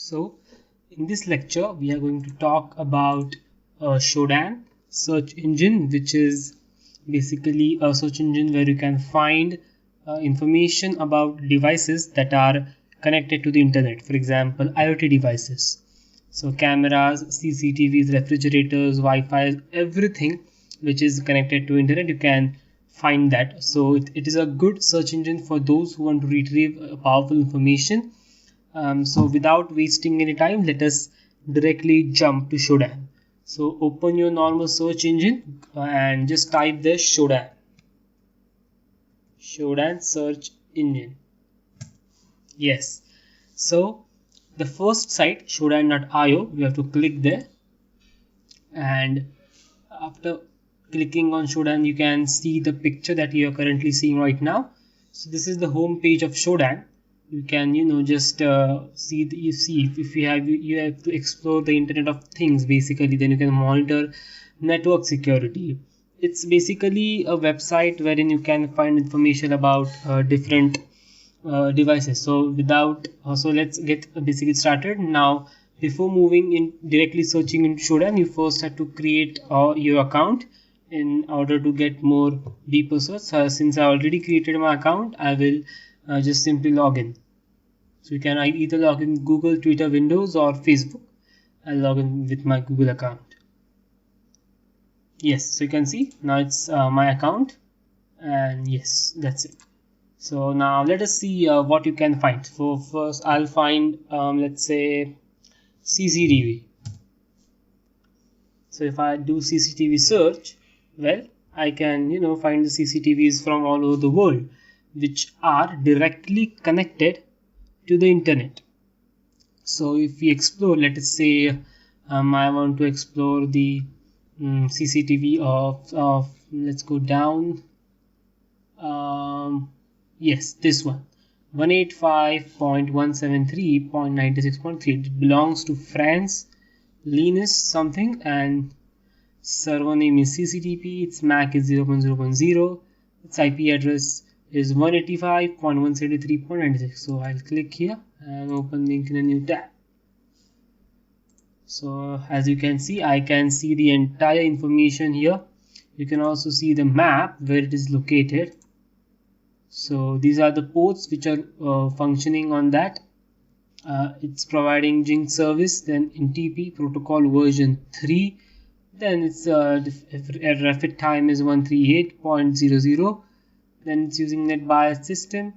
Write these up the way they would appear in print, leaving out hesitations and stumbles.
So in this lecture we are going to talk about Shodan search engine, which is basically a search engine where you can find information about devices that are connected to the internet. For example, IoT devices, so cameras, CCTVs, refrigerators, Wi-Fi, everything which is connected to internet, you can find that. So it is a good search engine for those who want to retrieve powerful information. So without wasting any time, let us directly jump to Shodan. So open your normal search engine and just type there Shodan search engine. Yes, so the first site, shodan.io, we have to click there, and after clicking on Shodan you can see the picture that you are currently seeing right now. So this is the home page of Shodan. You can just see if you have to explore the Internet of Things, basically. Then you can monitor network security. It's basically a website wherein you can find information about different devices. So let's get basically started now. Before moving in directly searching in Shodan, you first have to create your account in order to get more deeper search. Since I already created my account, I will just simply log in. So you can either log in Google, Twitter, Windows, or Facebook. I'll log in with my Google account. Yes, so you can see now it's my account, and yes, that's it. So now let us see what you can find. So first I'll find let's say CCTV. So if I do CCTV search, well, I can find the CCTVs from all over the world which are directly connected to the internet. So if we explore, let us say I want to explore the CCTV of let's go down. Yes, this one, 185.173.96.3. It belongs to France, Linus something, and server name is CCTP. Its MAC is 0.0.0. Its IP address is 185.173.96. So I'll click here and open link in a new tab. So as you can see, I can see the entire information here. You can also see the map where it is located. So these are the ports which are functioning on that. It's providing Jing service, then NTP protocol version 3. Then its refit time is 138.00. Then it's using NetBIOS system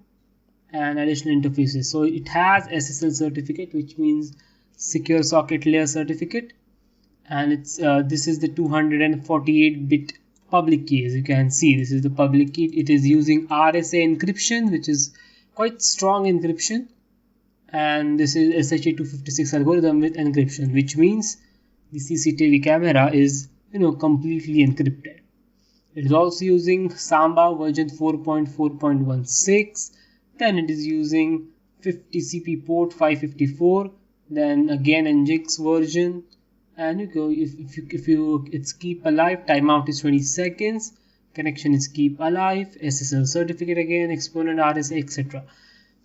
and additional interfaces. So it has SSL certificate, which means secure socket layer certificate, and it's this is the 248-bit public key. As you can see, this is the public key. It is using RSA encryption, which is quite strong encryption, and this is SHA-256 algorithm with encryption, which means the CCTV camera is completely encrypted. It is also using Samba version 4.4.16. Then it is using 50CP port 554. Then again Nginx version, and it's keep alive. Timeout is 20 seconds. Connection is keep alive. SSL certificate again, exponent RSA, etc.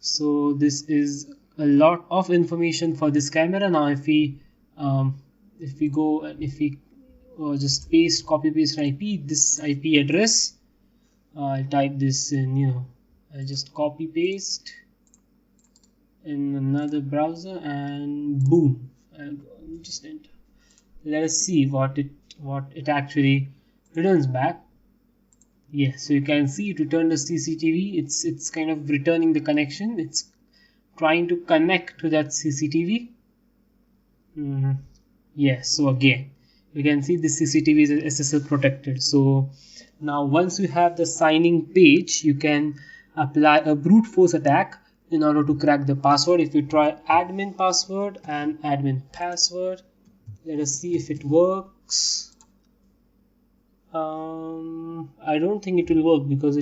So this is a lot of information for this camera. Now if we go and if we just copy paste IP, this IP address, I'll type this in, I just copy paste in another browser and boom, I'll just enter. Let us see what it actually returns back. Yes, so you can see it returned a CCTV. It's kind of returning the connection. It's trying to connect to that CCTV. Yes, so again you can see this CCTV is SSL protected. So now once you have the signing page, you can apply a brute force attack in order to crack the password. If you try admin password and admin password, let us see if it works. I don't think it will work because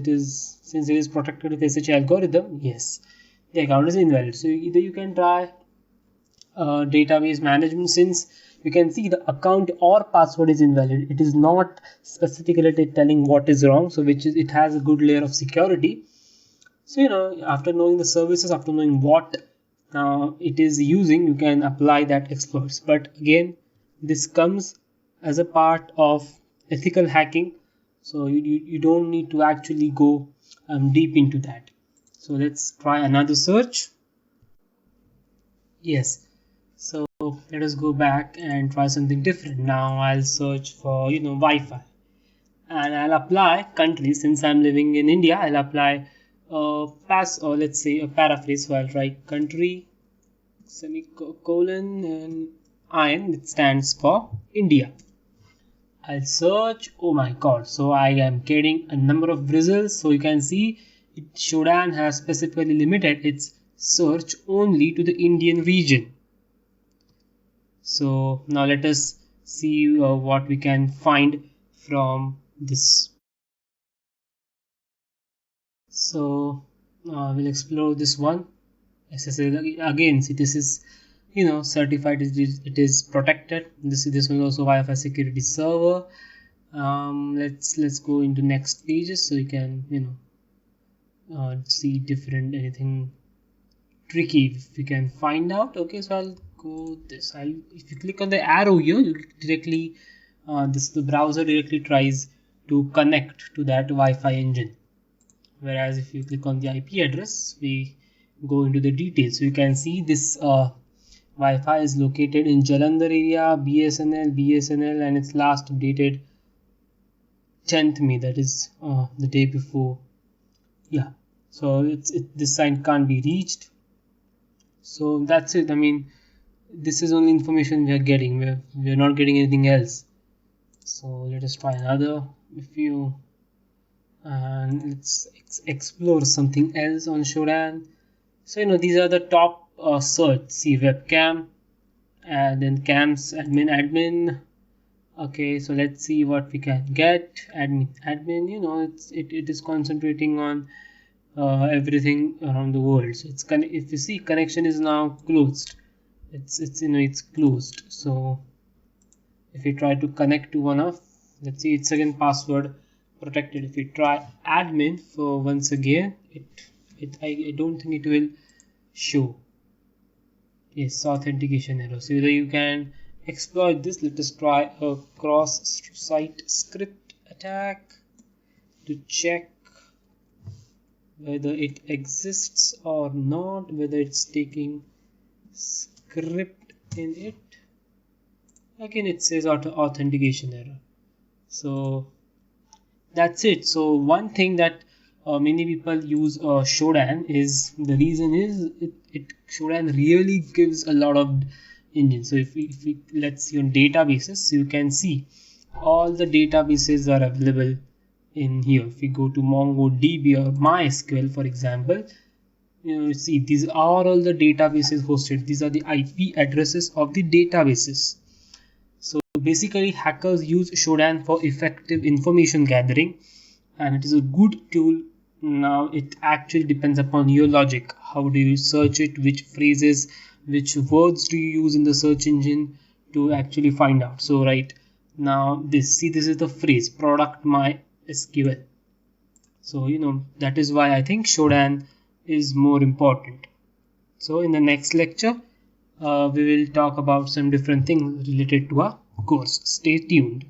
since it is protected with SHA algorithm. Yes, the account is invalid. So either you can try database management. Since you can see the account or password is invalid, it is not specifically telling what is wrong, so it has a good layer of security. So after knowing the services, after knowing what now it is using, you can apply that exploits. But again, this comes as a part of ethical hacking, so you don't need to actually go deep into that. So let's try another search. Yes, so let us go back and try something different. Now I'll search for Wi-Fi, and I'll apply country. Since I'm living in India, I'll apply pass, or let's say a paraphrase. So I'll write country semicolon and IN, it stands for India. I'll search. Oh my god, so I am getting a number of results. So you can see Shodan has specifically limited its search only to the Indian region. So now let us see what we can find from this. So we'll explore this one. SSL again. See, this is certified. It is protected. This one is also Wi-Fi security server. Let's go into next pages so you can see different anything tricky if we can find out. Okay, so I'll go this. If you click on the arrow here, you directly the browser directly tries to connect to that Wi-Fi engine. Whereas if you click on the IP address, we go into the details. So you can see this Wi-Fi is located in Jalandhar area, BSNL, and it's last updated 10th May. That is the day before. Yeah. So this site can't be reached. So that's it. I mean, this is only information we are getting. We're not getting anything else. So let us try another. And let's explore something else on Shodan. So these are the top search. See, webcam, and then cams admin. Okay, so let's see what we can get. Admin. It is concentrating on everything around the world. So if you see, connection is now closed. It's closed. So if we try to connect to one of, let's see, it's again password protected. If we try admin for once again, I don't think it will show. Yes, authentication error. So either you can exploit this. Let us try a cross-site script attack to check whether it exists or not, whether it's taking script in it. Again, it says authentication error. So that's it. So one thing that many people use Shodan is, the reason is Shodan really gives a lot of engines. So if we let's see on databases, so you can see all the databases are available in here. If we go to MongoDB or MySQL, for example, see, these are all the databases hosted. These are the IP addresses of the databases. So basically, hackers use Shodan for effective information gathering, and it is a good tool. Now it actually depends upon your logic. How do you search it? Which phrases, which words do you use in the search engine to actually find out? So right now, this is the phrase product MySQL. So that is why I think Shodan is more important. So in the next lecture, we will talk about some different things related to our course. Stay tuned.